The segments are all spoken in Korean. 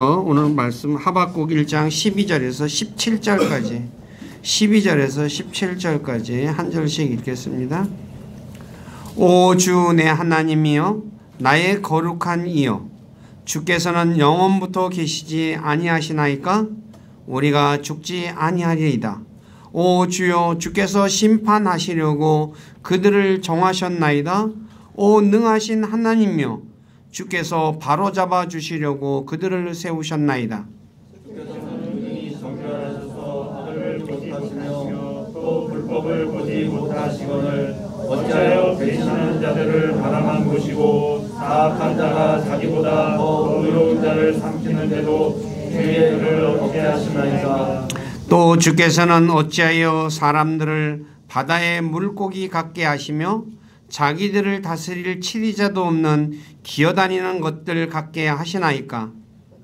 오늘 말씀 하박국 1장 12절에서 17절까지 한 절씩 읽겠습니다. 오 주 내 하나님이여 나의 거룩한 이여 주께서는 영원부터 계시지 아니하시나이까 우리가 죽지 아니하리이다. 오 주여 주께서 심판하시려고 그들을 정하셨나이다. 오 능하신 하나님이여 주께서 바로잡아 주시려고 그들을 세우셨나이다. 주께서는 능히 정결하셔서 하늘을 못하시며 또 불법을 보지 못하시거늘 어찌하여 배신하는 자들을 바라만 보시고 사악한 자가 자기보다 더 의로운 자를 삼키는데도 주의 은혜를 얻게 하시나이다. 또 주께서는 어찌하여 사람들을 바다의 물고기 같게 하시며 자기들을 다스릴 치리자도 없는 기어다니는 것들 같게 하시나이까.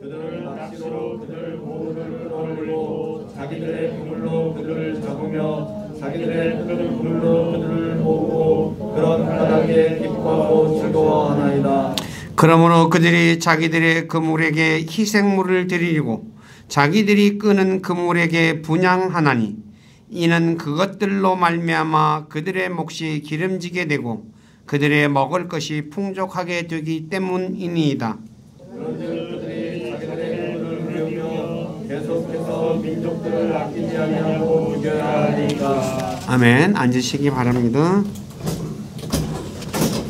그들을 낚시로 그들 보호를 끌어올리고 자기들의 그물로 그들을 잡으며 자기들의 큰 그물로 그들을 모으고 그런 바닥에 기뻐하고 즐거워하나이다. 그러므로 그들이 자기들의 그물에게 희생물을 드리고 자기들이 끄는 그물에게 분향하나니 이는 그것들로 말미암아 그들의 몫이 기름지게 되고 그들의 먹을 것이 풍족하게 되기 때문이니이다. 그들이 자기들의 눈을 비우며 계속해서 민족들을 아끼지 아니하고 죽여야 하니까. 아멘. 앉으시기 바랍니다.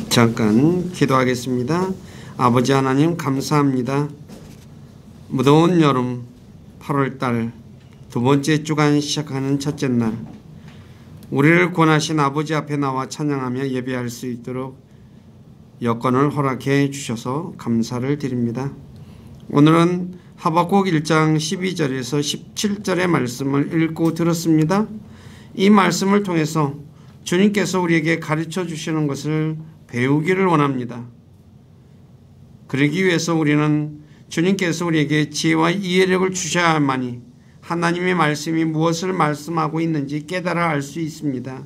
잠깐 기도하겠습니다. 아버지 하나님 감사합니다. 무더운 여름 8월달 두 번째 주간 시작하는 첫째 날 우리를 권하신 아버지 앞에 나와 찬양하며 예배할 수 있도록 여건을 허락해 주셔서 감사를 드립니다. 오늘은 하박국 1장 12절에서 17절의 말씀을 읽고 들었습니다. 이 말씀을 통해서 주님께서 우리에게 가르쳐 주시는 것을 배우기를 원합니다. 그러기 위해서 우리는 주님께서 우리에게 지혜와 이해력을 주셔야만이 하나님의 말씀이 무엇을 말씀하고 있는지 깨달아 알 수 있습니다.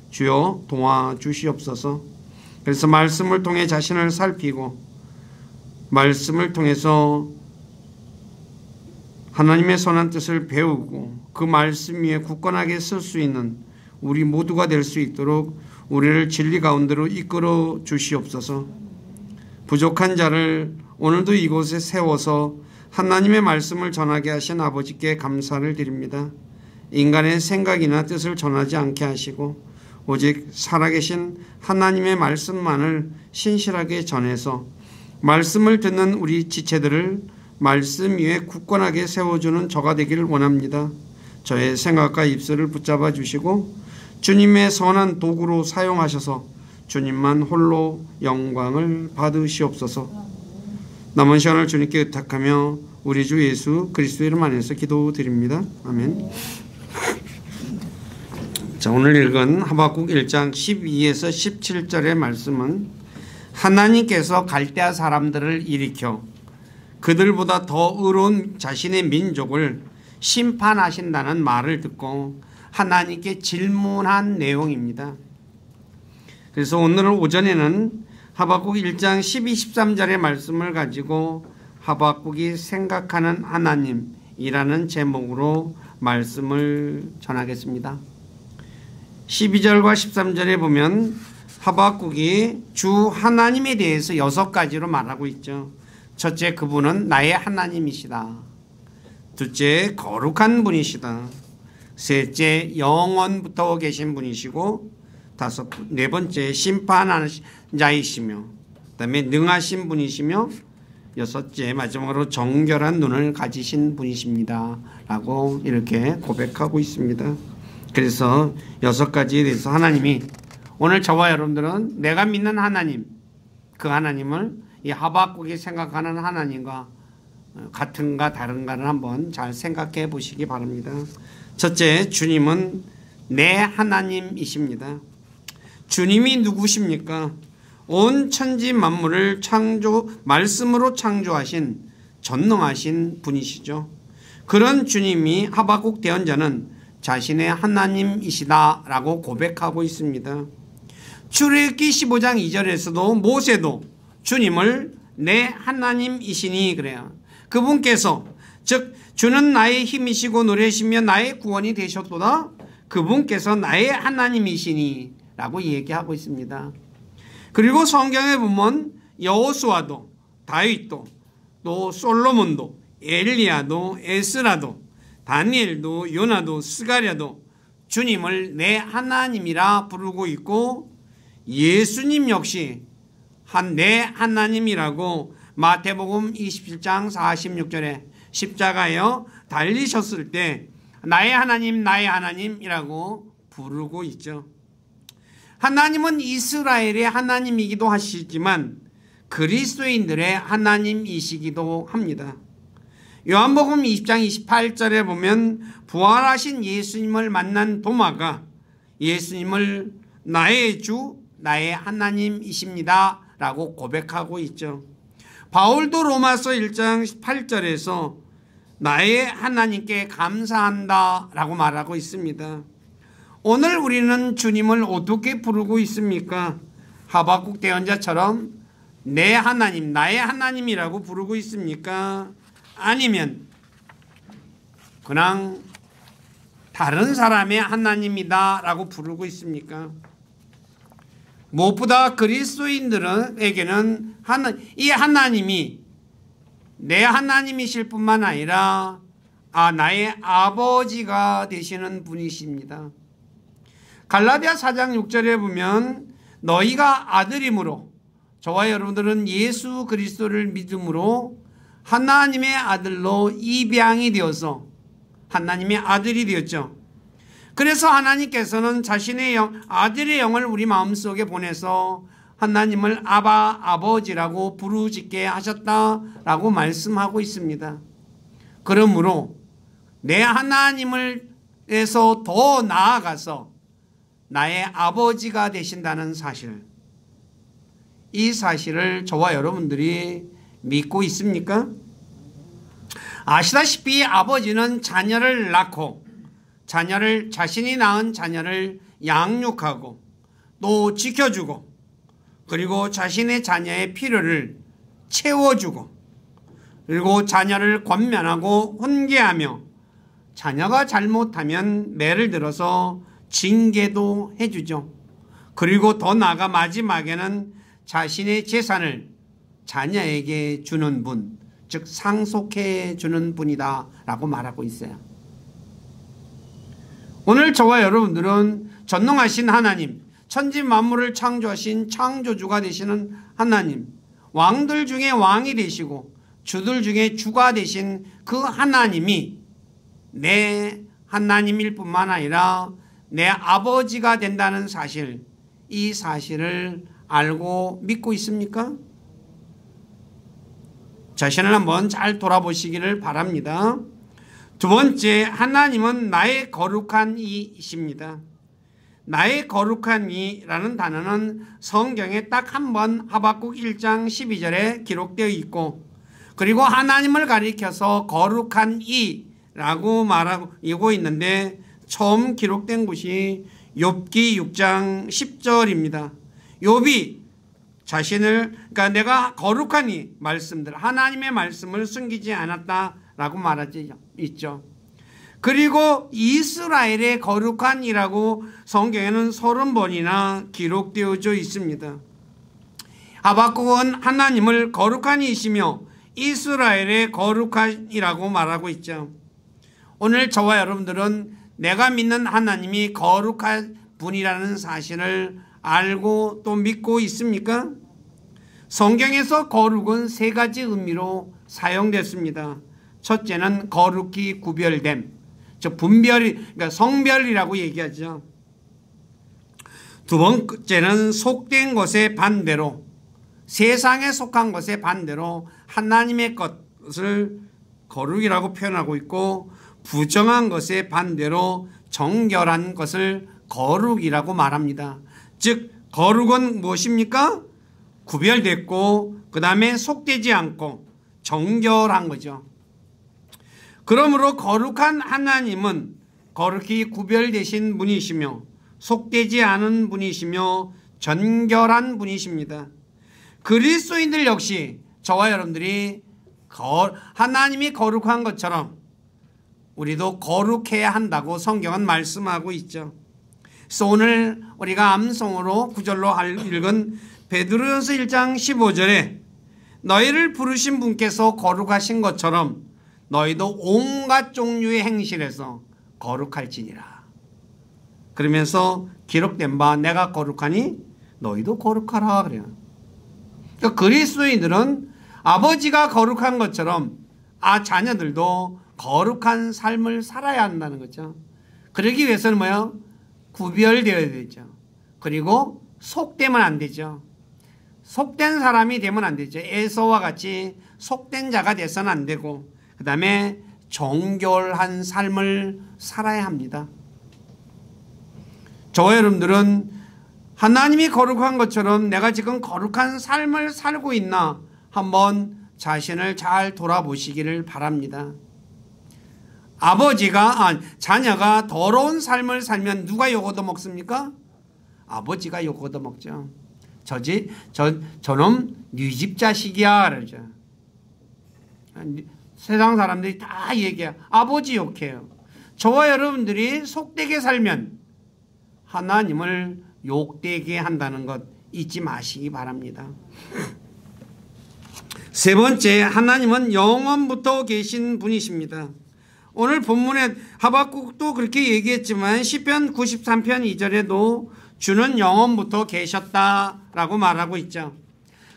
주여 도와주시옵소서. 그래서 말씀을 통해 자신을 살피고 말씀을 통해서 하나님의 선한 뜻을 배우고 그 말씀 위에 굳건하게 설 수 있는 우리 모두가 될 수 있도록 우리를 진리 가운데로 이끌어 주시옵소서. 부족한 자를 오늘도 이곳에 세워서 하나님의 말씀을 전하게 하신 아버지께 감사를 드립니다. 인간의 생각이나 뜻을 전하지 않게 하시고 오직 살아계신 하나님의 말씀만을 신실하게 전해서 말씀을 듣는 우리 지체들을 말씀 위에 굳건하게 세워주는 저가 되기를 원합니다. 저의 생각과 입술을 붙잡아 주시고 주님의 선한 도구로 사용하셔서 주님만 홀로 영광을 받으시옵소서. 남은 시간을 주님께 의탁하며 우리 주 예수 그리스도의 이름 안에서 기도드립니다. 아멘. 자, 오늘 읽은 하박국 1장 12에서 17절의 말씀은 하나님께서 갈대아 사람들을 일으켜 그들보다 더 의로운 자신의 민족을 심판하신다는 말을 듣고 하나님께 질문한 내용입니다. 그래서 오늘 오전에는 하박국 1장 12, 13절의 말씀을 가지고 하박국이 생각하는 하나님이라는 제목으로 말씀을 전하겠습니다. 12절과 13절에 보면 하박국이 주 하나님에 대해서 6가지로 말하고 있죠. 첫째, 그분은 나의 하나님이시다. 둘째, 거룩한 분이시다. 셋째, 영원부터 계신 분이시고 네 번째, 심판하는 자이시며 그다음에 능하신 분이시며 여섯째, 마지막으로 정결한 눈을 가지신 분이십니다 라고 이렇게 고백하고 있습니다. 그래서 6가지에 대해서 하나님이 오늘 저와 여러분들은 내가 믿는 하나님, 그 하나님을 이 하박국이 생각하는 하나님과 같은가 다른가를 한번 잘 생각해 보시기 바랍니다. 첫째, 주님은 내 하나님이십니다. 주님이 누구십니까? 온 천지 만물을 말씀으로 창조하신 전능하신 분이시죠. 그런 주님이 하박국 대언자는 자신의 하나님이시다라고 고백하고 있습니다. 출애굽기 15장 2절에서도 모세도 주님을 내 하나님이시니 그래요. 그분께서 즉 주는 나의 힘이시고 노래시며 나의 구원이 되셨도다. 그분께서 나의 하나님이시니 라고 얘기하고 있습니다. 그리고 성경에 보면 여호수아도 다윗도 또 솔로몬도 엘리야도 에스라도 다니엘도 요나도 스가랴도 주님을 내 하나님이라 부르고 있고 예수님 역시 내 하나님이라고 마태복음 27장 46절에 십자가에 달리셨을 때 나의 하나님 나의 하나님이라고 부르고 있죠. 하나님은 이스라엘의 하나님이기도 하시지만 그리스도인들의 하나님이시기도 합니다. 요한복음 20장 28절에 보면 부활하신 예수님을 만난 도마가 예수님을 나의 주 나의 하나님이십니다 라고 고백하고 있죠. 바울도 로마서 1장 8절에서 나의 하나님께 감사한다 라고 말하고 있습니다. 오늘 우리는 주님을 어떻게 부르고 있습니까? 하박국 대언자처럼 내 하나님 나의 하나님이라고 부르고 있습니까? 아니면 그냥 다른 사람의 하나님이다 라고 부르고 있습니까? 무엇보다 그리스도인들에게는 이 하나님이 내 하나님이실 뿐만 아니라 나의 아버지가 되시는 분이십니다. 갈라디아 4장 6절에 보면 너희가 아들이므로 저와 여러분들은 예수 그리스도를 믿음으로 하나님의 아들로 입양이 되어서 하나님의 아들이 되었죠. 그래서 하나님께서는 자신의 아들의 영을 우리 마음속에 보내서 하나님을 아버지라고 부르짖게 하셨다라고 말씀하고 있습니다. 그러므로 내 하나님을에서 더 나아가서 나의 아버지가 되신다는 사실, 이 사실을 저와 여러분들이 믿고 있습니까? 아시다시피 아버지는 자녀를 낳고 자신이 낳은 자녀를 양육하고 또 지켜주고 그리고 자신의 자녀의 필요를 채워주고 그리고 자녀를 권면하고 훈계하며 자녀가 잘못하면 매를 들어서 징계도 해주죠. 그리고 더 나아가 마지막에는 자신의 재산을 자녀에게 주는 분, 즉 상속해 주는 분이다 라고 말하고 있어요. 오늘 저와 여러분들은 전능하신 하나님, 천지 만물을 창조하신 창조주가 되시는 하나님, 왕들 중에 왕이 되시고 주들 중에 주가 되신 그 하나님이 내 하나님일 뿐만 아니라 내 아버지가 된다는 사실, 이 사실을 알고 믿고 있습니까? 자신을 한번 잘 돌아보시기를 바랍니다. 두 번째, 하나님은 나의 거룩한 이이십니다. 나의 거룩한 이라는 단어는 성경에 딱 한 번 하박국 1장 12절에 기록되어 있고, 그리고 하나님을 가리켜서 거룩한 이라고 말하고 있는데 처음 기록된 곳이 욥기 6장 10절입니다. 욥이 자신을, 그러니까 내가 거룩한 이 말씀들, 하나님의 말씀을 숨기지 않았다라고 말하지 있죠. 그리고 이스라엘의 거룩한 이라고 성경에는 30번이나 기록되어져 있습니다. 하박국은 하나님을 거룩한 이시며 이스라엘의 거룩한 이라고 말하고 있죠. 오늘 저와 여러분들은 내가 믿는 하나님이 거룩한 분이라는 사실을 알고 또 믿고 있습니까? 성경에서 거룩은 세 가지 의미로 사용됐습니다. 첫째는 거룩히 구별됨, 즉 분별이, 그러니까 성별이라고 얘기하죠. 두 번째는 속된 것의 반대로, 세상에 속한 것의 반대로 하나님의 것을 거룩이라고 표현하고 있고, 부정한 것의 반대로 정결한 것을 거룩이라고 말합니다. 즉 거룩은 무엇입니까? 구별됐고 그 다음에 속되지 않고 정결한 거죠. 그러므로 거룩한 하나님은 거룩히 구별되신 분이시며 속되지 않은 분이시며 정결한 분이십니다. 그리스도인들 역시 저와 여러분들이 하나님이 거룩한 것처럼 우리도 거룩해야 한다고 성경은 말씀하고 있죠. 그래서 오늘 우리가 암송으로 구절로 읽은 베드로전서 1장 15절에 너희를 부르신 분께서 거룩하신 것처럼 너희도 온갖 종류의 행실에서 거룩할지니라. 그러면서 기록된 바 내가 거룩하니 너희도 거룩하라 그래요. 그러니까 그리스도인들은 아버지가 거룩한 것처럼 자녀들도 거룩한 삶을 살아야 한다는 거죠. 그러기 위해서는 뭐예요? 구별되어야 되죠. 그리고 속되면 안 되죠. 속된 사람이 되면 안 되죠. 에서와 같이 속된 자가 돼서는 안 되고, 그 다음에 정결한 삶을 살아야 합니다. 저와 여러분들은 하나님이 거룩한 것처럼 내가 지금 거룩한 삶을 살고 있나 한번 자신을 잘 돌아보시기를 바랍니다. 자녀가 더러운 삶을 살면 누가 욕 얻어먹습니까? 아버지가 욕 얻어먹죠. 저놈 네 집 자식이야 그러죠. 세상 사람들이 다 얘기해요. 아버지 욕해요. 저와 여러분들이 속되게 살면 하나님을 욕되게 한다는 것 잊지 마시기 바랍니다. 세 번째, 하나님은 영원부터 계신 분이십니다. 오늘 본문에 하박국도 그렇게 얘기했지만 시편 93편 2절에도 주는 영원부터 계셨다라고 말하고 있죠.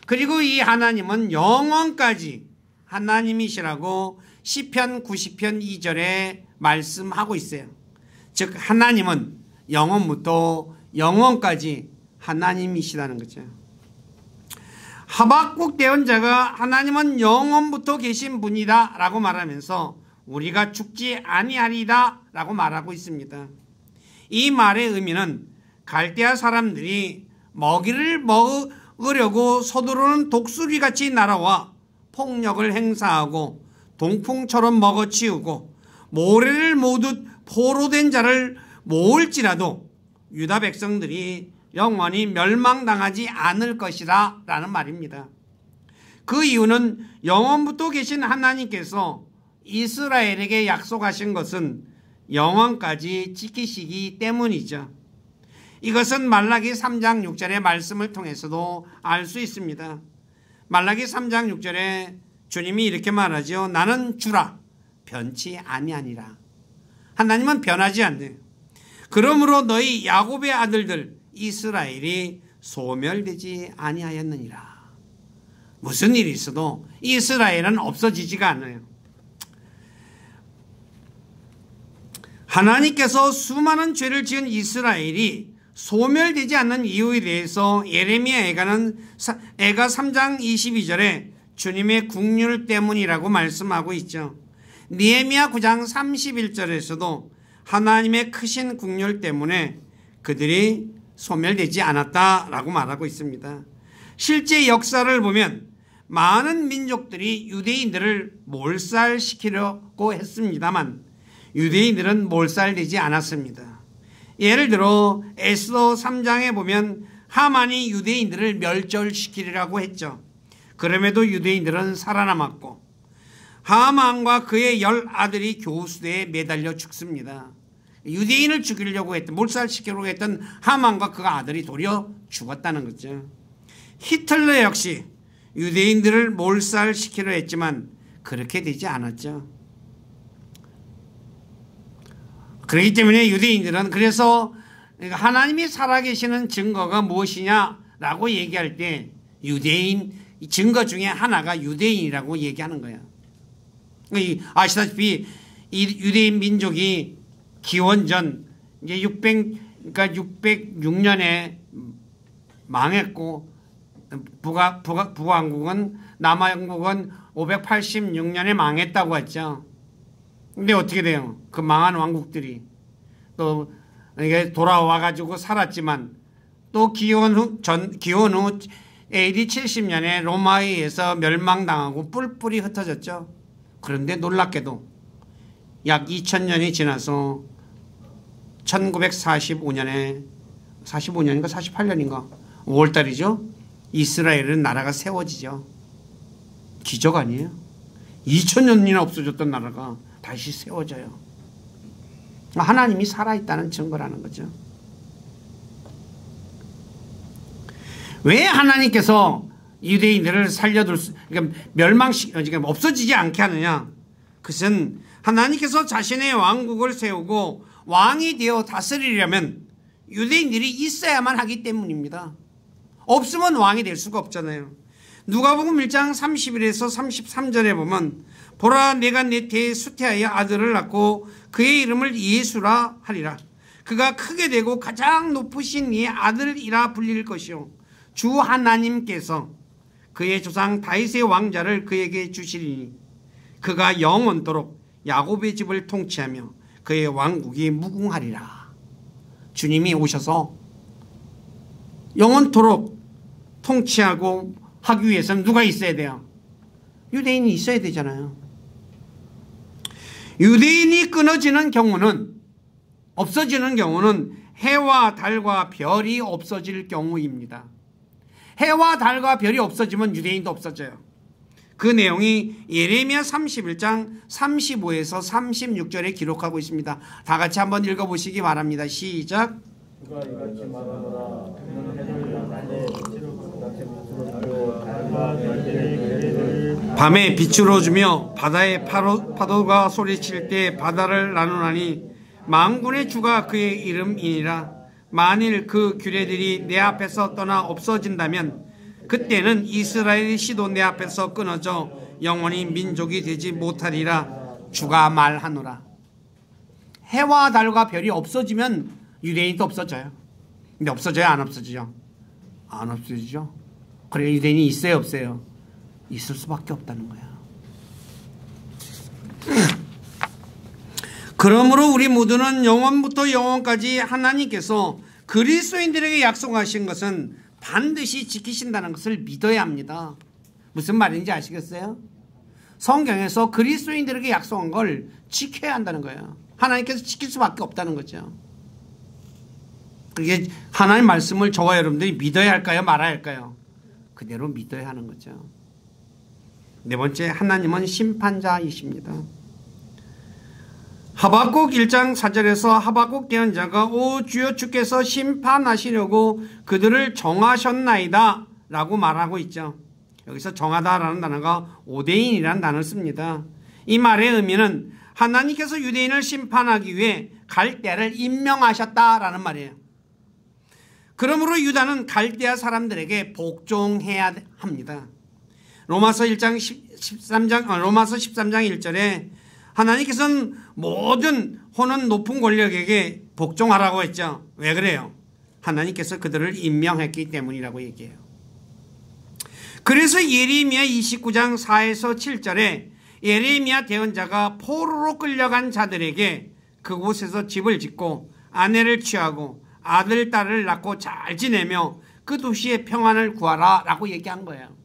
그리고 이 하나님은 영원까지 하나님이시라고 시편 90편 2절에 말씀하고 있어요. 즉 하나님은 영원부터 영원까지 하나님이시라는 거죠. 하박국 대언자가 하나님은 영원부터 계신 분이다 라고 말하면서 우리가 죽지 아니하리다 라고 말하고 있습니다. 이 말의 의미는 갈대아 사람들이 먹이를 먹으려고 서두르는 독수리같이 날아와 폭력을 행사하고 동풍처럼 먹어치우고 모래를 모듯 포로된 자를 모을지라도 유다 백성들이 영원히 멸망당하지 않을 것이다 라는 말입니다. 그 이유는 영원부터 계신 하나님께서 이스라엘에게 약속하신 것은 영원까지 지키시기 때문이죠. 이것은 말라기 3장 6절의 말씀을 통해서도 알 수 있습니다. 말라기 3장 6절에 주님이 이렇게 말하죠. 나는 주라 변치 아니하니라. 하나님은 변하지 않네요. 그러므로 너희 야곱의 아들들 이스라엘이 소멸되지 아니하였느니라. 무슨 일이 있어도 이스라엘은 없어지지가 않아요. 하나님께서 수많은 죄를 지은 이스라엘이 소멸되지 않는 이유에 대해서 예레미야 애가 3장 22절에 주님의 국률 때문이라고 말씀하고 있죠. 느헤미야 9장 31절에서도 하나님의 크신 국률 때문에 그들이 소멸되지 않았다라고 말하고 있습니다. 실제 역사를 보면 많은 민족들이 유대인들을 몰살시키려고 했습니다만 유대인들은 몰살되지 않았습니다. 예를 들어 에스더 3장에 보면 하만이 유대인들을 멸절시키려고 했죠. 그럼에도 유대인들은 살아남았고 하만과 그의 10아들이 교수대에 매달려 죽습니다. 유대인을 죽이려고 했던, 몰살시키려고 했던 하만과 그 아들이 도리어 죽었다는 거죠. 히틀러 역시 유대인들을 몰살시키려 했지만 그렇게 되지 않았죠. 그렇기 때문에 유대인들은 그래서 하나님이 살아계시는 증거가 무엇이냐라고 얘기할 때 유대인 증거 중에 하나가 유대인이라고 얘기하는 거예요. 아시다시피 이 유대인 민족이 기원전 이제 606년에 망했고 북왕국은 남왕국은 586년에 망했다고 했죠. 근데 어떻게 돼요? 그 망한 왕국들이 또 이게 돌아와 가지고 살았지만 또 기원 후 AD 70년에 로마에 의해서 멸망당하고 뿔뿔이 흩어졌죠. 그런데 놀랍게도 약 2000년이 지나서 1945년인가 48년인가 5월달이죠. 이스라엘은 나라가 세워지죠. 기적 아니에요? 2000년이나 없어졌던 나라가 다시 세워져요. 하나님이 살아있다는 증거라는 거죠. 왜 하나님께서 유대인들을 살려둘 그러니까 그러니까 없어지지 않게 하느냐? 그것은 하나님께서 자신의 왕국을 세우고 왕이 되어 다스리려면 유대인들이 있어야만 하기 때문입니다. 없으면 왕이 될 수가 없잖아요. 누가복음 1장 31에서 33절에 보면 보라 내가 내 태에 수태하여 아들을 낳고 그의 이름을 예수라 하리라. 그가 크게 되고 가장 높으신 이의 아들이라 불릴 것이요 주 하나님께서 그의 조상 다윗의 왕자를 그에게 주시리니 그가 영원토록 야곱의 집을 통치하며 그의 왕국이 무궁하리라. 주님이 오셔서 영원토록 통치하고 하기 위해서는 누가 있어야 돼요? 유대인이 있어야 되잖아요. 유대인이 끊어지는 경우는 없어지는 경우는 해와 달과 별이 없어질 경우입니다. 해와 달과 별이 없어지면 유대인도 없어져요. 그 내용이 예레미야 31장 35에서 36절에 기록하고 있습니다. 다 같이 한번 읽어보시기 바랍니다. 시작. 그가 이같이 말하노라. 그는 해를 낮에 밤에 빛으로 주며 바다의 파도가 소리칠 때 바다를 나누나니 만군의 주가 그의 이름이니라. 만일 그 규례들이 내 앞에서 떠나 없어진다면 그때는 이스라엘의 시도 내 앞에서 끊어져 영원히 민족이 되지 못하리라. 주가 말하노라. 해와 달과 별이 없어지면 유대인도 없어져요. 근데 없어져요? 안 없어지죠? 안 없어지죠? 그래 유대인이 있어요? 없어요? 있을 수밖에 없다는 거야. 그러므로 우리 모두는 영원부터 영원까지 하나님께서 그리스도인들에게 약속하신 것은 반드시 지키신다는 것을 믿어야 합니다. 무슨 말인지 아시겠어요? 성경에서 그리스도인들에게 약속한 걸 지켜야 한다는 거예요. 하나님께서 지킬 수밖에 없다는 거죠. 그게 하나님 말씀을 저와 여러분들이 믿어야 할까요? 말아야 할까요? 그대로 믿어야 하는 거죠. 네 번째, 하나님은 심판자이십니다. 하박국 1장 4절에서 하박국 예언자가 오 주여 주께서 심판하시려고 그들을 정하셨나이다 라고 말하고 있죠. 여기서 정하다라는 단어가 오데인이라는 단어를 씁니다. 이 말의 의미는 하나님께서 유대인을 심판하기 위해 갈대아를 임명하셨다라는 말이에요. 그러므로 유다는 갈대아 사람들에게 복종해야 합니다. 로마서 13장 1절에 하나님께서는 모든 호는 높은 권력에게 복종하라고 했죠. 왜 그래요? 하나님께서 그들을 임명했기 때문이라고 얘기해요. 그래서 예레미야 29장 4에서 7절에 예레미야 대언자가 포로로 끌려간 자들에게 그곳에서 집을 짓고 아내를 취하고 아들, 딸을 낳고 잘 지내며 그 도시의 평안을 구하라 라고 얘기한 거예요.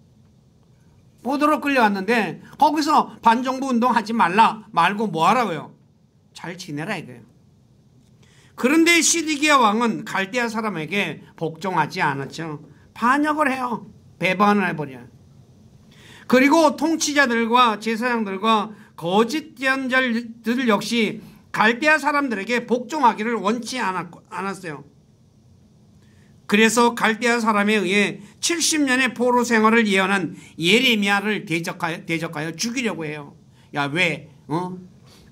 포로로 끌려왔는데 거기서 반정부 운동하지 말고 뭐 하라고요? 잘 지내라 이거예요. 그런데 시드기야 왕은 갈대아 사람에게 복종하지 않았죠. 반역을 해요. 배반을 해버려요. 그리고 통치자들과 제사장들과 거짓 예언자들 역시 갈대아 사람들에게 복종하기를 원치 않았어요. 그래서 갈대아 사람에 의해 70년의 포로 생활을 예언한 예레미야를 대적하여 죽이려고 해요. 야, 왜?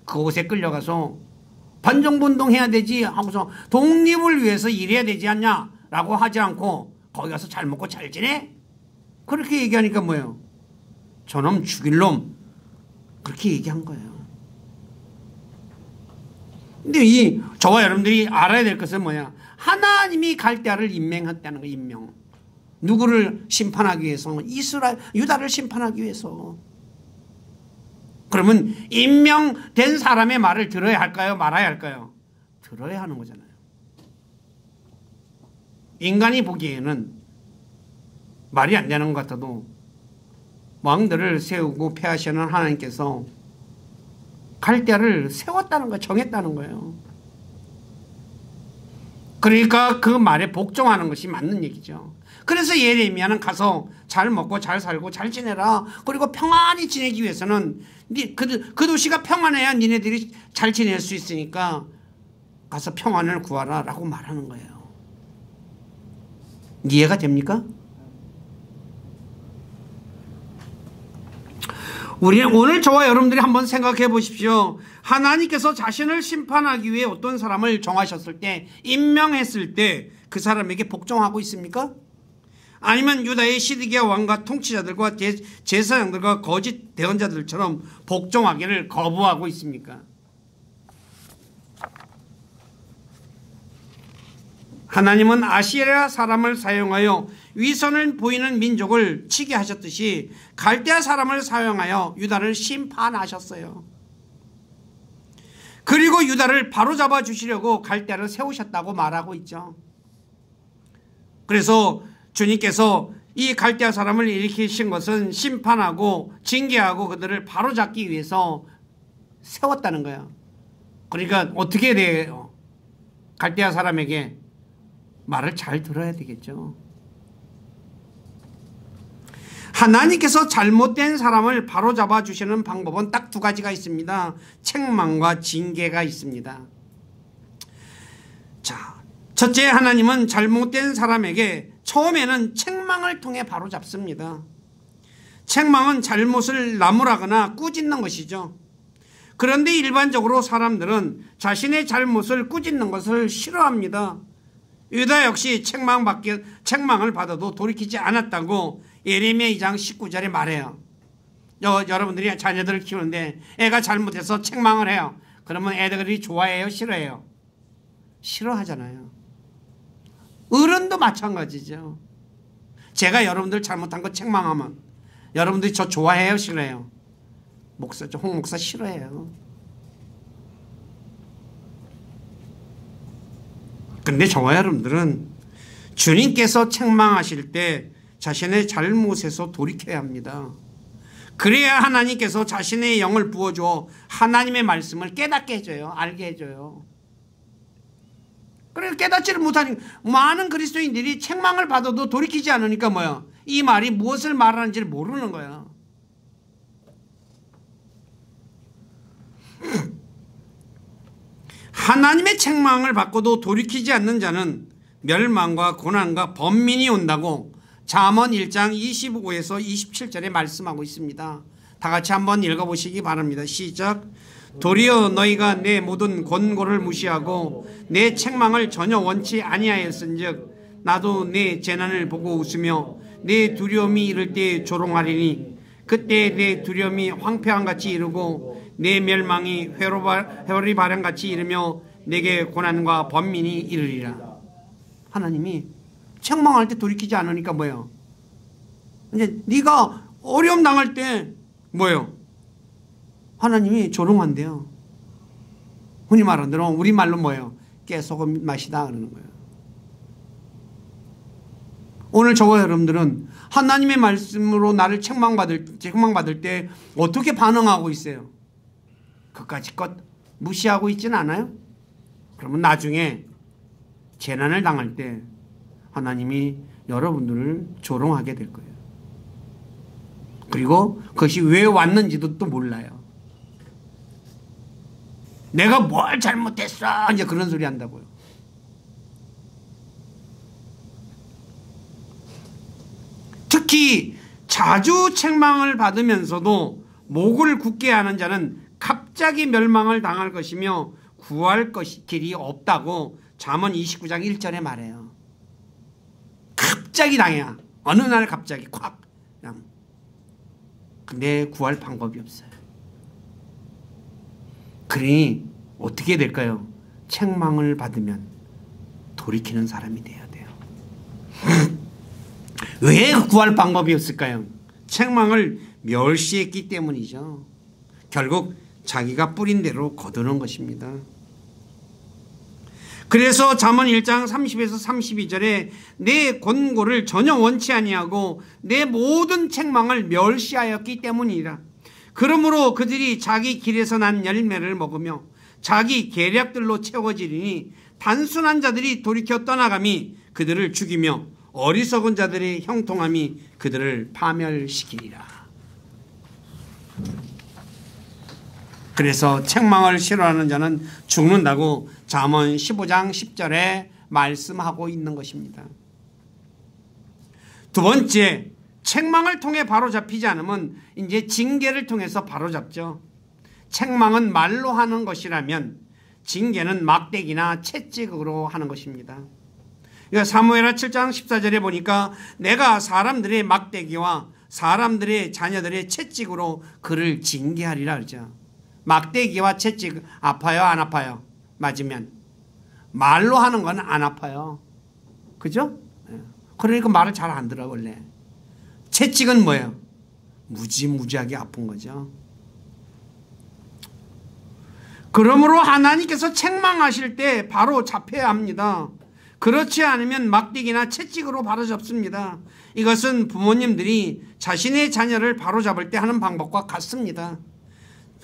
그곳에 끌려가서 반정부운동 해야 되지 하고서 독립을 위해서 일해야 되지 않냐? 라고 하지 않고 거기 가서 잘 먹고 잘 지내? 그렇게 얘기하니까 뭐예요? 저놈 죽일 놈. 그렇게 얘기한 거예요. 근데 저와 여러분들이 알아야 될 것은 뭐냐? 하나님이 갈대아를 임명했다는 거예요. 임명. 누구를 심판하기 위해서? 유다를 심판하기 위해서. 그러면 임명된 사람의 말을 들어야 할까요? 말아야 할까요? 들어야 하는 거잖아요. 인간이 보기에는 말이 안 되는 것 같아도 왕들을 세우고 폐하시는 하나님께서 갈대아를 세웠다는 거예요. 정했다는 거예요. 그러니까 그 말에 복종하는 것이 맞는 얘기죠. 그래서 예레미야는 가서 잘 먹고 잘 살고 잘 지내라. 그리고 평안히 지내기 위해서는 그 도시가 평안해야 니네들이 잘 지낼 수 있으니까 가서 평안을 구하라 라고 말하는 거예요. 이해가 됩니까? 우리는 오늘 저와 여러분들이 한번 생각해 보십시오. 하나님께서 자신을 심판하기 위해 어떤 사람을 정하셨을 때, 임명했을 때 그 사람에게 복종하고 있습니까? 아니면 유다의 시드기야 왕과 통치자들과 제사장들과 거짓 대언자들처럼 복종하기를 거부하고 있습니까? 하나님은 아시리아 사람을 사용하여 위선을 보이는 민족을 치게 하셨듯이 갈대아 사람을 사용하여 유다를 심판하셨어요. 그리고 유다를 바로잡아 주시려고 갈대아를 세우셨다고 말하고 있죠. 그래서 주님께서 이 갈대아 사람을 일으키신 것은 심판하고 징계하고 그들을 바로잡기 위해서 세웠다는 거예요. 그러니까 어떻게 돼요? 갈대아 사람에게 말을 잘 들어야 되겠죠. 하나님께서 잘못된 사람을 바로잡아 주시는 방법은 딱 두 가지가 있습니다. 책망과 징계가 있습니다. 자, 첫째, 하나님은 잘못된 사람에게 처음에는 책망을 통해 바로잡습니다. 책망은 잘못을 나무라거나 꾸짖는 것이죠. 그런데 일반적으로 사람들은 자신의 잘못을 꾸짖는 것을 싫어합니다. 유다 역시 책망을 받아도 돌이키지 않았다고 예레미야 2장 19절에 말해요. 여러분들이 자녀들을 키우는데 애가 잘못해서 책망을 해요. 그러면 애들이 좋아해요? 싫어해요? 싫어하잖아요. 어른도 마찬가지죠. 제가 여러분들 잘못한 거 책망하면 여러분들이 저 좋아해요? 싫어해요? 홍 목사 싫어해요. 근데 저와 여러분들은 주님께서 책망하실 때 자신의 잘못에서 돌이켜야 합니다. 그래야 하나님께서 자신의 영을 부어주어 하나님의 말씀을 깨닫게 해줘요. 알게 해줘요. 그래서 깨닫지를 못하니까 많은 그리스도인들이 책망을 받아도 돌이키지 않으니까 뭐야? 이 말이 무엇을 말하는지를 모르는 거야. 하나님의 책망을 받고도 돌이키지 않는 자는 멸망과 고난과 번민이 온다고 잠언 1장 25에서 27절에 말씀하고 있습니다. 다 같이 한번 읽어보시기 바랍니다. 시작. 도리어 너희가 내 모든 권고를 무시하고 내 책망을 전혀 원치 아니하였은즉 나도 내 재난을 보고 웃으며 내 두려움이 이를 때 조롱하리니 그때 내 두려움이 황폐함같이 이르고 내 멸망이 회오리 바람같이 이르며 내게 고난과 번민이 이르리라. 하나님이 책망할 때 돌이키지 않으니까 뭐예요? 이제 네가 어려움 당할 때 뭐예요? 하나님이 조롱한대요. 흔히 말하는 대로 우리말로 뭐예요? 깨소금 맛이다 그러는 거예요. 오늘 저와 여러분들은 하나님의 말씀으로 나를 책망받을 때 어떻게 반응하고 있어요? 그까짓 무시하고 있지는 않아요? 그러면 나중에 재난을 당할 때 하나님이 여러분들을 조롱하게 될 거예요. 그리고 그것이 왜 왔는지도 또 몰라요. 내가 뭘 잘못했어 이제 그런 소리 한다고요. 특히 자주 책망을 받으면서도 목을 굳게 하는 자는 갑자기 멸망을 당할 것이며 구할 길이 없다고 잠언 29장 1절에 말해요. 갑자기 당해야 어느 날 갑자기 콱 그냥. 근데 구할 방법이 없어요. 그러니 어떻게 될까요? 책망을 받으면 돌이키는 사람이 돼야 돼요. 왜 구할 방법이 없을까요? 책망을 멸시했기 때문이죠. 결국 자기가 뿌린 대로 거두는 것입니다. 그래서 잠언 1장 30에서 32절에 내 권고를 전혀 원치 아니하고 내 모든 책망을 멸시하였기 때문이라. 그러므로 그들이 자기 길에서 난 열매를 먹으며 자기 계략들로 채워지리니 단순한 자들이 돌이켜 떠나감이 그들을 죽이며 어리석은 자들의 형통함이 그들을 파멸시키리라. 그래서 책망을 싫어하는 자는 죽는다고 잠언 15장 10절에 말씀하고 있는 것입니다. 두 번째, 책망을 통해 바로잡히지 않으면 이제 징계를 통해서 바로잡죠. 책망은 말로 하는 것이라면 징계는 막대기나 채찍으로 하는 것입니다. 사무엘하 7장 14절에 보니까 내가 사람들의 막대기와 사람들의 자녀들의 채찍으로 그를 징계하리라 그러죠. 막대기와 채찍 아파요 안 아파요? 맞으면 말로 하는 건 안 아파요. 그죠? 그러니까 말을 잘 안 들어 원래. 채찍은 뭐예요? 무지무지하게 아픈 거죠. 그러므로 하나님께서 책망하실 때 바로 잡혀야 합니다. 그렇지 않으면 막대기나 채찍으로 바로잡습니다. 이것은 부모님들이 자신의 자녀를 바로잡을 때 하는 방법과 같습니다.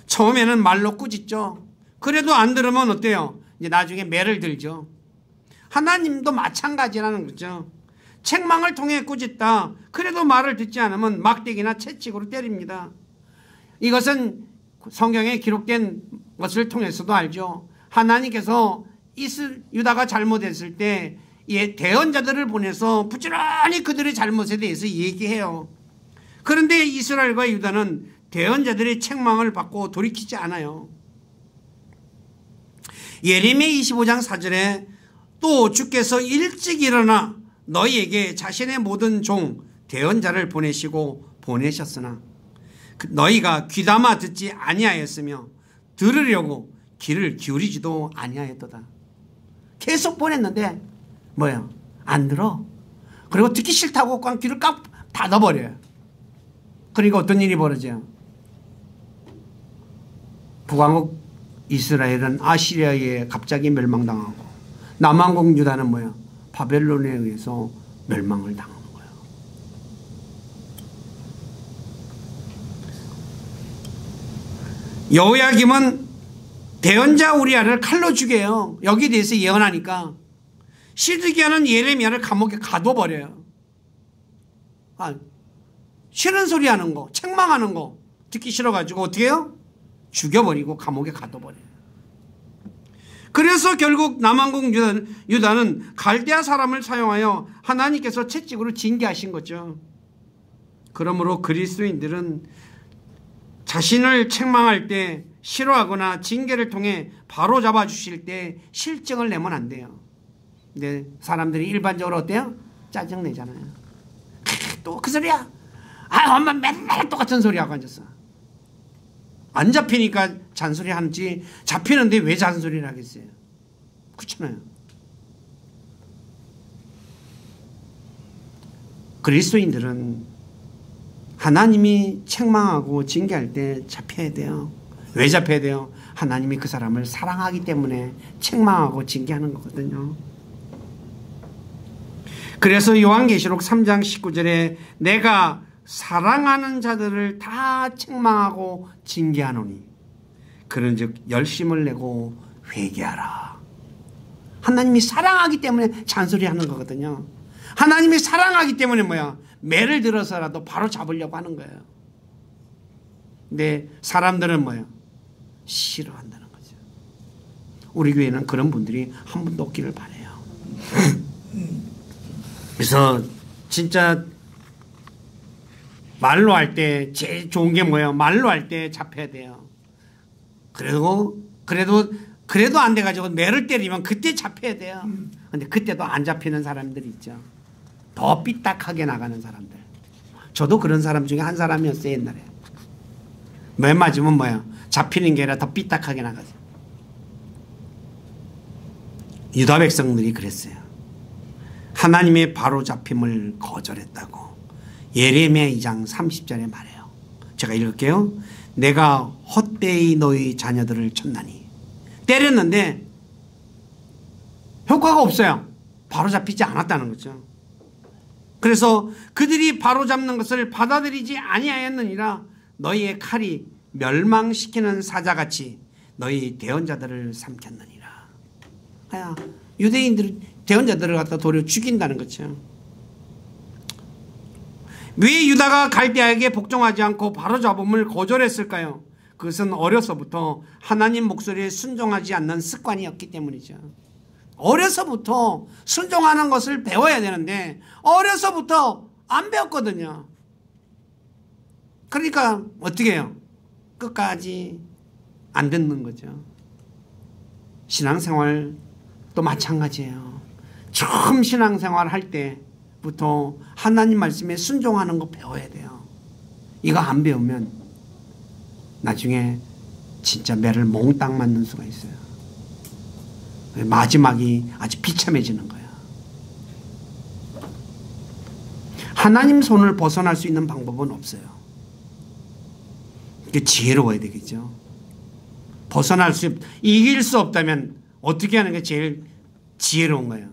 처음에는 말로 꾸짖죠. 그래도 안 들으면 어때요? 이제 나중에 매를 들죠. 하나님도 마찬가지라는 거죠. 책망을 통해 꾸짖다. 그래도 말을 듣지 않으면 막대기나 채찍으로 때립니다. 이것은 성경에 기록된 것을 통해서도 알죠. 하나님께서 유다가 잘못했을 때 대언자들을 보내서 부지런히 그들의 잘못에 대해서 얘기해요. 그런데 이스라엘과 유다는 대언자들의 책망을 받고 돌이키지 않아요. 예레미야 25장 4절에 또 주께서 일찍 일어나 너희에게 자신의 모든 종 대언자를 보내셨으나 너희가 귀담아 듣지 아니하였으며 들으려고 귀를 기울이지도 아니하였도다. 계속 보냈는데 뭐야? 안 들어. 그리고 듣기 싫다고 그냥 귀를 꽉 닫아버려요. 그러니까 어떤 일이 벌어져요? 북왕국 이스라엘은 아시리아에 갑자기 멸망당하고 남왕국 유다는 뭐야? 바벨론에 의해서 멸망을 당하는 거예요. 여호야김은 대언자 우리아를 칼로 죽여요. 여기에 대해서 예언하니까 시드기야는 예레미야를 감옥에 가둬버려요. 싫은 소리 하는 거, 책망하는 거 듣기 싫어가지고 어떻게 해요? 죽여버리고 감옥에 가둬버려요. 그래서 결국 남왕국 유다는 갈대아 사람을 사용하여 하나님께서 채찍으로 징계하신 거죠. 그러므로 그리스도인들은 자신을 책망할 때 싫어하거나 징계를 통해 바로 잡아주실 때 실증을 내면 안 돼요. 근데 사람들이 일반적으로 어때요? 짜증내잖아요. 또 그 소리야. 엄마 맨날 똑같은 소리 하고 앉았어. 안 잡히니까 잔소리 하는지 잡히는데 왜 잔소리를 하겠어요? 그렇잖아요. 그리스도인들은 하나님이 책망하고 징계할 때 잡혀야 돼요. 왜 잡혀야 돼요? 하나님이 그 사람을 사랑하기 때문에 책망하고 징계하는 거거든요. 그래서 요한계시록 3장 19절에 내가 사랑하는 자들을 다 책망하고 징계하노니 그런즉 열심을 내고 회개하라. 하나님이 사랑하기 때문에 잔소리하는 거거든요. 하나님이 사랑하기 때문에 뭐야? 매를 들어서라도 바로 잡으려고 하는 거예요. 근데 사람들은 뭐예요? 싫어한다는 거죠. 우리 교회는 그런 분들이 한 분도 없기를 바라요. 그래서 진짜 말로 할 때 제일 좋은 게 뭐예요? 말로 할 때 잡혀야 돼요. 그래도 안 돼가지고 매를 때리면 그때 잡혀야 돼요. 근데 그때도 안 잡히는 사람들이 있죠. 더 삐딱하게 나가는 사람들. 저도 그런 사람 중에 한 사람이었어요. 옛날에. 매 맞으면 뭐예요? 잡히는 게 아니라 더 삐딱하게 나가죠. 유다 백성들이 그랬어요. 하나님의 바로잡힘을 거절했다고 예레미야 2장 30절에 말해요. 제가 읽을게요. 내가 헛되이 너희 자녀들을 쳤나니. 때렸는데 효과가 없어요. 바로잡히지 않았다는 거죠. 그래서 그들이 바로잡는 것을 받아들이지 아니하였느니라. 너희의 칼이 멸망시키는 사자같이 너희 대언자들을 삼켰느니라. 유대인들 대언자들을 갖다 도리어 죽인다는 거죠. 왜 유다가 갈대아에게 복종하지 않고 바로잡음을 거절했을까요? 그것은 어려서부터 하나님 목소리에 순종하지 않는 습관이었기 때문이죠. 어려서부터 순종하는 것을 배워야 되는데 어려서부터 안 배웠거든요. 그러니까 어떻게 해요? 끝까지 안 듣는 거죠. 신앙생활도 마찬가지예요. 처음 신앙생활 할 때부터 하나님 말씀에 순종하는 거 배워야 돼요. 이거 안 배우면 나중에 진짜 매를 몽땅 맞는 수가 있어요. 마지막이 아주 비참해지는 거야. 하나님 손을 벗어날 수 있는 방법은 없어요. 지혜로워야 되겠죠. 이길 수 없다면 어떻게 하는 게 제일 지혜로운 거예요?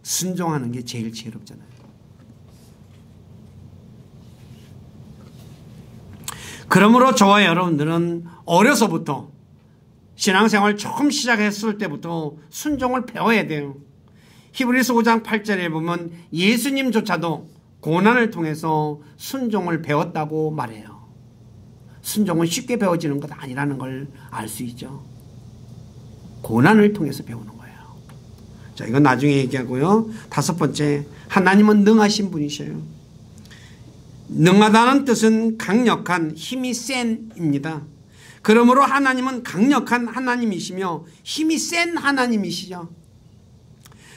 순종하는 게 제일 지혜롭잖아요. 그러므로 저와 여러분들은 어려서부터 신앙생활 처음 시작했을 때부터 순종을 배워야 돼요. 히브리서 5장 8절에 보면 예수님조차도 고난을 통해서 순종을 배웠다고 말해요. 순종은 쉽게 배워지는 것 아니라는 걸 알 수 있죠. 고난을 통해서 배우는 거예요. 자, 이건 나중에 얘기하고요. 5번째, 하나님은 능하신 분이셔요. 능하다는 뜻은 강력한, 힘이 센입니다. 그러므로 하나님은 강력한 하나님이시며 힘이 센 하나님이시죠.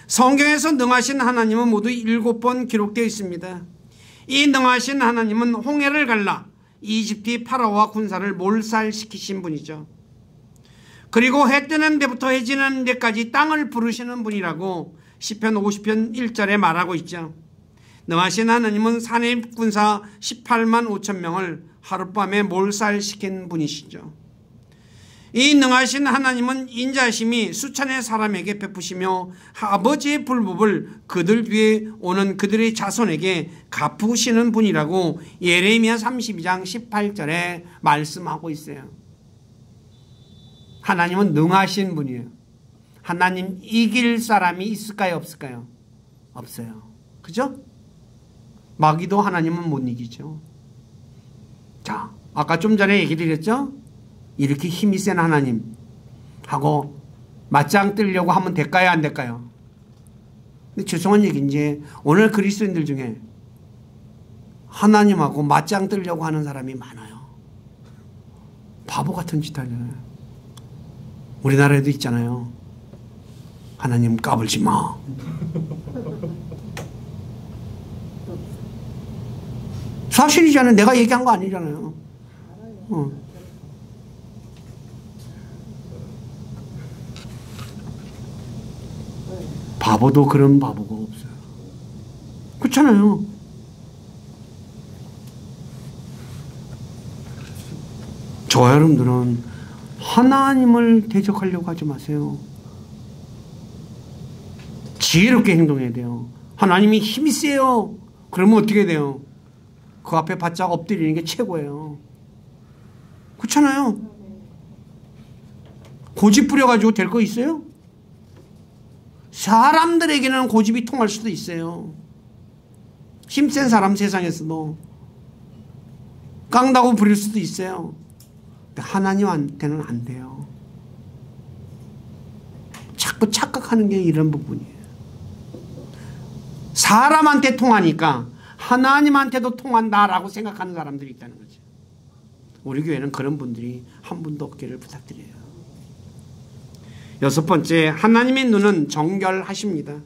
성경에서 능하신 하나님은 모두 7번 기록되어 있습니다. 이 능하신 하나님은 홍해를 갈라 이집트 파라오와 군사를 몰살시키신 분이죠. 그리고 해 뜨는 데부터 해 지는 데까지 땅을 부르시는 분이라고 시편 50편 1절에 말하고 있죠. 능하신 하나님은 산입 군사 18만 5천 명을 하룻밤에 몰살시킨 분이시죠. 이 능하신 하나님은 인자심이 수천의 사람에게 베푸시며 아버지의 불법을 그들 뒤에 오는 그들의 자손에게 갚으시는 분이라고 예레미야 32장 18절에 말씀하고 있어요. 하나님은 능하신 분이에요. 하나님 이길 사람이 있을까요? 없을까요? 없어요. 그죠? 마귀도 하나님은 못 이기죠. 자, 아까 좀 전에 얘기 드렸죠? 이렇게 힘이 센 하나님하고 맞짱 뜨려고 하면 될까요? 안 될까요? 근데 죄송한 얘기인지 오늘 그리스도인들 중에 하나님하고 맞짱 뜨려고 하는 사람이 많아요. 바보 같은 짓 하잖아요. 우리나라에도 있잖아요. 하나님 까불지 마. 사실이잖아요. 내가 얘기한 거 아니잖아요. 바보도 그런 바보가 없어요. 그렇잖아요. 저와 여러분들은 하나님을 대적하려고 하지 마세요. 지혜롭게 행동해야 돼요. 하나님이 힘이 세요. 그러면 어떻게 돼요? 그 앞에 바짝 엎드리는 게 최고예요. 그렇잖아요. 고집 부려가지고 될 거 있어요? 사람들에게는 고집이 통할 수도 있어요. 힘센 사람 세상에서도 깡다고 부릴 수도 있어요. 근데 하나님한테는 안 돼요. 자꾸 착각하는 게 이런 부분이에요. 사람한테 통하니까 하나님한테도 통한다라고 생각하는 사람들이 있다는 거죠. 우리 교회는 그런 분들이 한 분도 없기를 부탁드려요. 6번째, 하나님의 눈은 정결하십니다.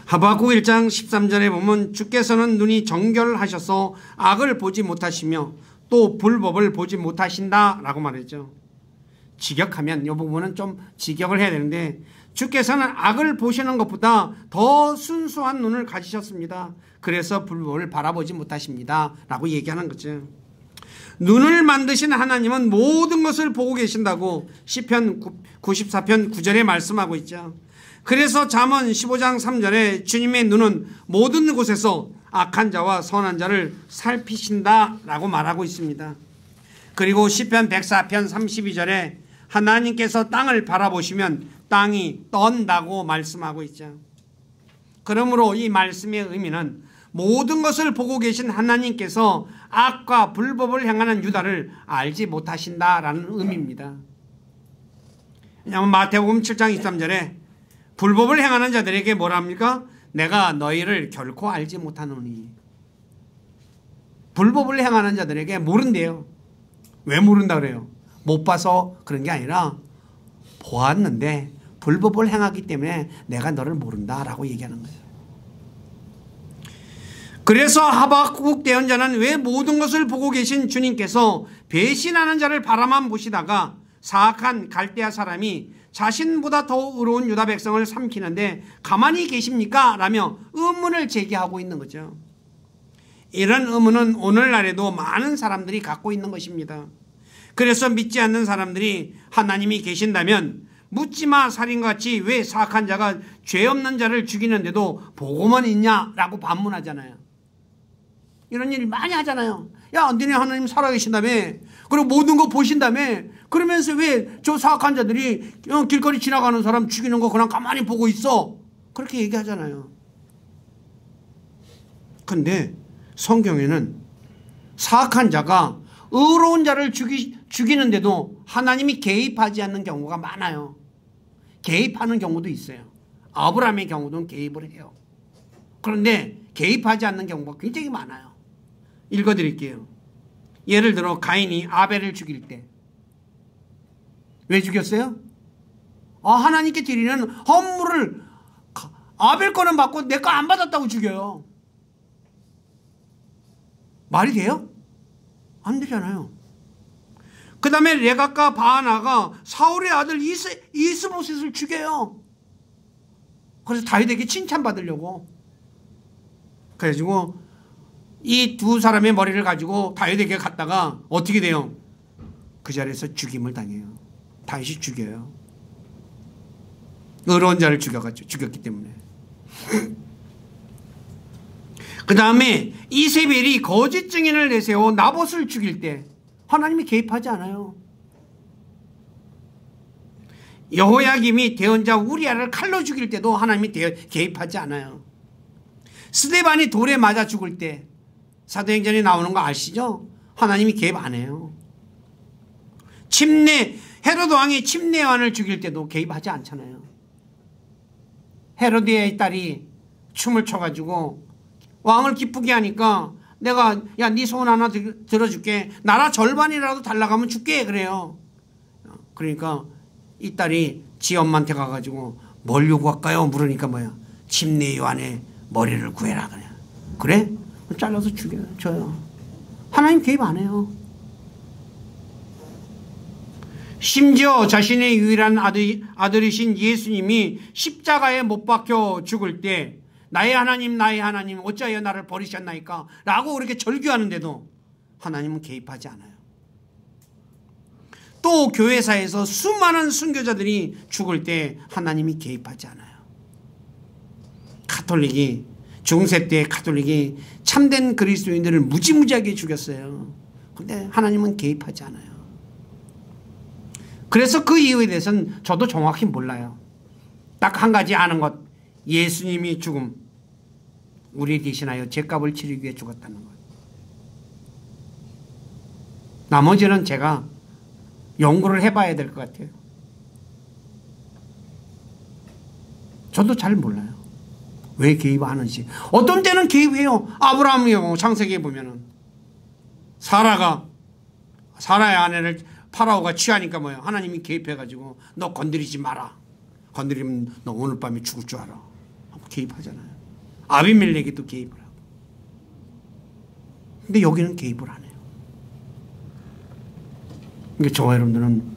하박국 1장 13절에 보면 주께서는 눈이 정결하셔서 악을 보지 못하시며 또 불법을 보지 못하신다라고 말했죠. 직역하면 이 부분은 좀 직역을 해야 되는데 주께서는 악을 보시는 것보다 더 순수한 눈을 가지셨습니다. 그래서 불법을 바라보지 못하십니다 라고 얘기하는 거죠. 눈을 만드신 하나님은 모든 것을 보고 계신다고 시편 94편 9절에 말씀하고 있죠. 그래서 잠언 15장 3절에 주님의 눈은 모든 곳에서 악한 자와 선한 자를 살피신다라고 말하고 있습니다. 그리고 시편 104편 32절에 하나님께서 땅을 바라보시면 땅이 떤다고 말씀하고 있죠. 그러므로 이 말씀의 의미는 모든 것을 보고 계신 하나님께서 악과 불법을 행하는 유다를 알지 못하신다라는 의미입니다. 왜냐하면 마태복음 7장 23절에 불법을 행하는 자들에게 뭐라 합니까? 내가 너희를 결코 알지 못하노니. 불법을 행하는 자들에게 모른대요. 왜 모른다 그래요? 못 봐서 그런 게 아니라 보았는데 불법을 행하기 때문에 내가 너를 모른다라고 얘기하는 거예요. 그래서 하박국 대언자는 왜 모든 것을 보고 계신 주님께서 배신하는 자를 바라만 보시다가 사악한 갈대아 사람이 자신보다 더 의로운 유다 백성을 삼키는데 가만히 계십니까? 라며 의문을 제기하고 있는 거죠. 이런 의문은 오늘날에도 많은 사람들이 갖고 있는 것입니다. 그래서 믿지 않는 사람들이 하나님이 계신다면 묻지마 살인같이 왜 사악한 자가 죄 없는 자를 죽이는데도 보고만 있냐라고 반문하잖아요. 이런 일 많이 하잖아요. 야, 너네 하나님 살아계신다며, 그리고 모든 거 보신다며, 그러면서 왜 저 사악한 자들이 길거리 지나가는 사람 죽이는 거 그냥 가만히 보고 있어? 그렇게 얘기하잖아요. 근데 성경에는 사악한 자가 의로운 자를 죽이는데도 하나님이 개입하지 않는 경우가 많아요. 개입하는 경우도 있어요. 아브라함의 경우도 개입을 해요. 그런데 개입하지 않는 경우가 굉장히 많아요. 읽어드릴게요. 예를 들어 가인이 아벨을 죽일 때 왜 죽였어요? 하나님께 드리는 헌물을 아벨 거는 받고 내 거 안 받았다고 죽여요. 말이 돼요? 안 되잖아요. 그 다음에 레갑과 바하나가 사울의 아들 이스보셋을 죽여요. 그래서 다윗에게 칭찬받으려고. 그래가지고 이 두 사람의 머리를 가지고 다윗에게 갔다가 어떻게 돼요? 그 자리에서 죽임을 당해요. 다윗이 죽여요. 의로운 자를 죽였기 때문에. 그 다음에 이세벨이 거짓 증인을 내세워 나봇을 죽일 때 하나님이 개입하지 않아요. 여호야김이 대언자 우리야를 칼로 죽일 때도 하나님이 개입하지 않아요. 스데반이 돌에 맞아 죽을 때 사도행전에 나오는 거 아시죠? 하나님이 개입 안 해요. 헤로드 왕이 침례 요한을 죽일 때도 개입하지 않잖아요. 헤로드의 딸이 춤을 춰가지고 왕을 기쁘게 하니까 내가 야, 네 소원 하나 들어줄게. 나라 절반이라도 달라가면 줄게. 그래요. 그러니까 이 딸이 지 엄마한테 가가지고 뭘 요구할까요? 물으니까 뭐야? 침례 요한의 머리를 구해라. 그래? 잘라서 줘요. 하나님 개입 안 해요. 심지어 자신의 유일한 아들이신 예수님이 십자가에 못 박혀 죽을 때 나의 하나님 어찌하여 나를 버리셨나이까? 라고 그렇게 절규하는데도 하나님은 개입하지 않아요. 또 교회사에서 수많은 순교자들이 죽을 때 하나님이 개입하지 않아요. 중세 때 가톨릭이 참된 그리스도인들을 무지무지하게 죽였어요. 그런데 하나님은 개입하지 않아요. 그래서 그 이유에 대해서는 저도 정확히 몰라요. 딱 한 가지 아는 것, 예수님이 죽음, 우리 대신하여 죄값을 치르기 위해 죽었다는 것. 나머지는 제가 연구를 해봐야 될 것 같아요. 저도 잘 몰라요. 왜 개입하는지. 어떤 때는 개입해요. 아브라함의 경우 창세기에 보면은 사라의 아내를 파라오가 취하니까 뭐예요? 하나님이 개입해가지고 너 건드리지 마라. 건드리면 너 오늘 밤에 죽을 줄 알아. 개입하잖아요. 아비멜렉에도 개입을 하고. 근데 여기는 개입을 안 해요. 그러니까 저와 여러분들은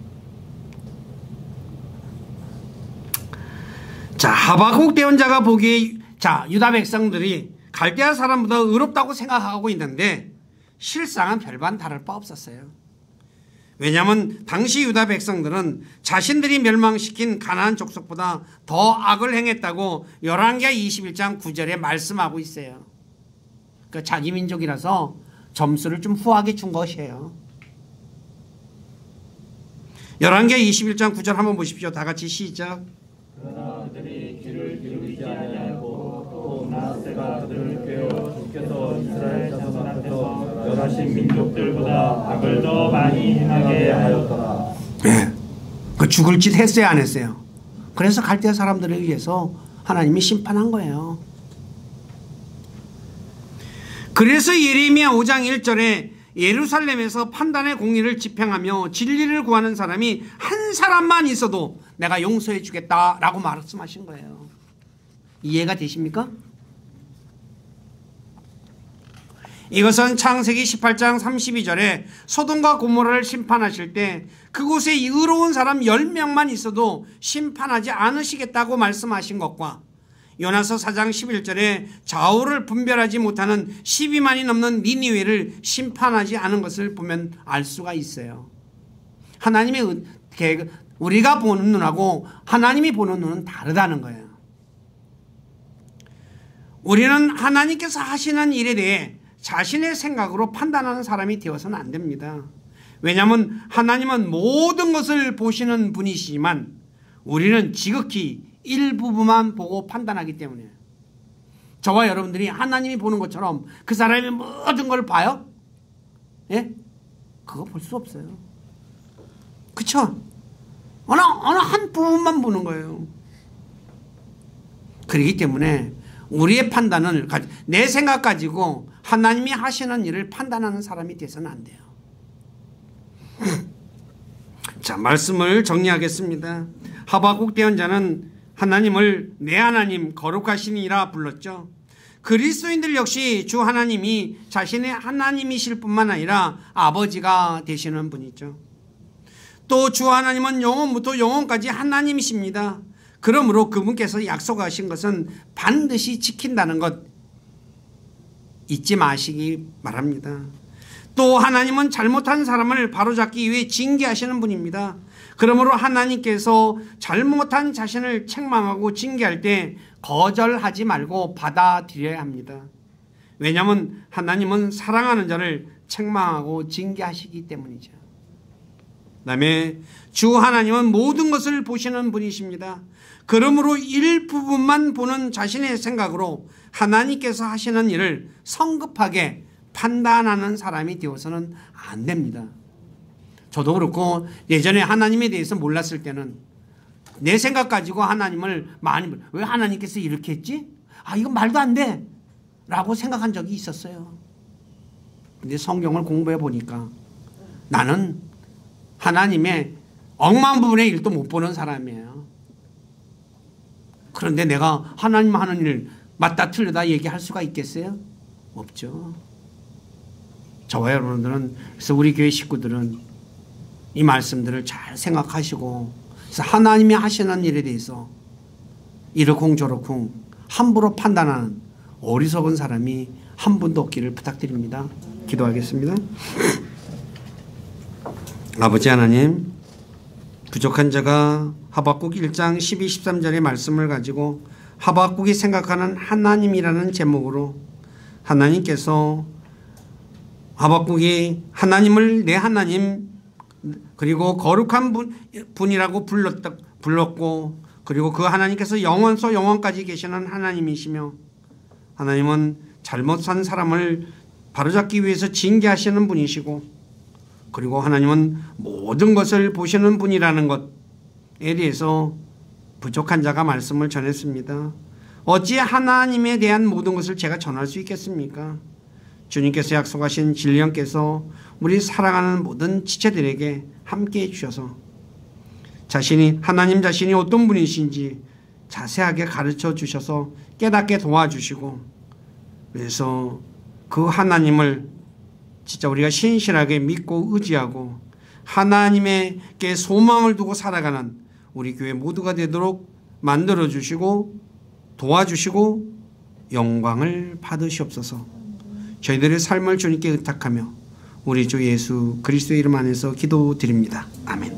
하박국 대언자가 보기에 유다 백성들이 갈대아 사람보다 의롭다고 생각하고 있는데 실상은 별반 다를 바 없었어요. 왜냐하면 당시 유다 백성들은 자신들이 멸망시킨 가나안 족속보다 더 악을 행했다고 열왕기하 21장 9절에 말씀하고 있어요. 그러니까 자기 민족이라서 점수를 좀 후하게 준 것이에요. 열왕기하 21장 9절 한번 보십시오. 다 같이 시작. 그들이 귀를 기울이지 아니하고 또 므낫세가 그들을 꾀어 주께서 이스라엘 자손 앞에서 멸하신 민족들보다 악을 더 많이 행하게 하였더라. 네. 그 죽을 짓 했어요, 안 했어요? 그래서 갈대아 사람들에 의해서 하나님이 심판한 거예요. 그래서 예레미야 5장 1절에 예루살렘에서 판단의 공의를 집행하며 진리를 구하는 사람이 한 사람만 있어도 내가 용서해 주겠다라고 말씀하신 거예요. 이해가 되십니까? 이것은 창세기 18장 32절에 소돔과 고모라를 심판하실 때 그곳에 의로운 사람 10명만 있어도 심판하지 않으시겠다고 말씀하신 것과 요나서 4장 11절에 좌우를 분별하지 못하는 12만이 넘는 니니웨를 심판하지 않은 것을 보면 알 수가 있어요. 하나님의 우리가 보는 눈하고 하나님이 보는 눈은 다르다는 거예요. 우리는 하나님께서 하시는 일에 대해 자신의 생각으로 판단하는 사람이 되어서는 안 됩니다. 왜냐하면 하나님은 모든 것을 보시는 분이시지만 우리는 지극히 일부분만 보고 판단하기 때문에 저와 여러분들이 하나님이 보는 것처럼 그 사람이 모든 걸 봐요? 예? 그거 볼 수 없어요. 그쵸? 어느 한 부분만 보는 거예요. 그렇기 때문에 우리의 판단은 내 생각 가지고 하나님이 하시는 일을 판단하는 사람이 돼서는 안 돼요. 자, 말씀을 정리하겠습니다. 하박국 대언자는 하나님을 내 하나님 거룩하시니라 불렀죠. 그리스도인들 역시 주 하나님이 자신의 하나님이실 뿐만 아니라 아버지가 되시는 분이죠. 또 주 하나님은 영원부터 영원까지 하나님이십니다. 그러므로 그분께서 약속하신 것은 반드시 지킨다는 것 잊지 마시기 바랍니다. 또 하나님은 잘못한 사람을 바로잡기 위해 징계하시는 분입니다. 그러므로 하나님께서 잘못한 자신을 책망하고 징계할 때 거절하지 말고 받아들여야 합니다. 왜냐하면 하나님은 사랑하는 자를 책망하고 징계하시기 때문이죠. 그다음에 주 하나님은 모든 것을 보시는 분이십니다. 그러므로 일부분만 보는 자신의 생각으로 하나님께서 하시는 일을 성급하게 판단하는 사람이 되어서는 안 됩니다. 저도 그렇고 예전에 하나님에 대해서 몰랐을 때는 내 생각 가지고 하나님을 왜 하나님께서 이렇게 했지? 이건 말도 안 돼! 라고 생각한 적이 있었어요. 근데 성경을 공부해 보니까 나는 하나님의 억만 부분의 일도 못 보는 사람이에요. 그런데 내가 하나님 하는 일 맞다 틀리다 얘기할 수가 있겠어요? 없죠. 저와 여러분들은, 그래서 우리 교회 식구들은 이 말씀들을 잘 생각하시고, 그래서 하나님이 하시는 일에 대해서 이러쿵 저러쿵 함부로 판단하는 어리석은 사람이 한 분도 없기를 부탁드립니다. 기도하겠습니다. 아버지 하나님, 부족한 자가 하박국 1장 12, 13절의 말씀을 가지고 하박국이 생각하는 하나님이라는 제목으로 하나님께서 하박국이 하나님을 내 하나님 그리고 거룩한 분이라고 불렀고, 그리고 그 하나님께서 영원서 영원까지 계시는 하나님이시며 하나님은 잘못한 사람을 바로잡기 위해서 징계하시는 분이시고, 그리고 하나님은 모든 것을 보시는 분이라는 것에 대해서 부족한 자가 말씀을 전했습니다. 어찌 하나님에 대한 모든 것을 제가 전할 수 있겠습니까? 주님께서 약속하신 진리형께서 우리 사랑하는 모든 지체들에게 함께해 주셔서 하나님 자신이 어떤 분이신지 자세하게 가르쳐 주셔서 깨닫게 도와주시고, 그래서 그 하나님을 진짜 우리가 신실하게 믿고 의지하고 하나님에게 소망을 두고 살아가는 우리 교회 모두가 되도록 만들어 주시고 도와주시고 영광을 받으시옵소서. 저희들의 삶을 주님께 의탁하며 우리 주 예수 그리스도의 이름 안에서 기도드립니다. 아멘.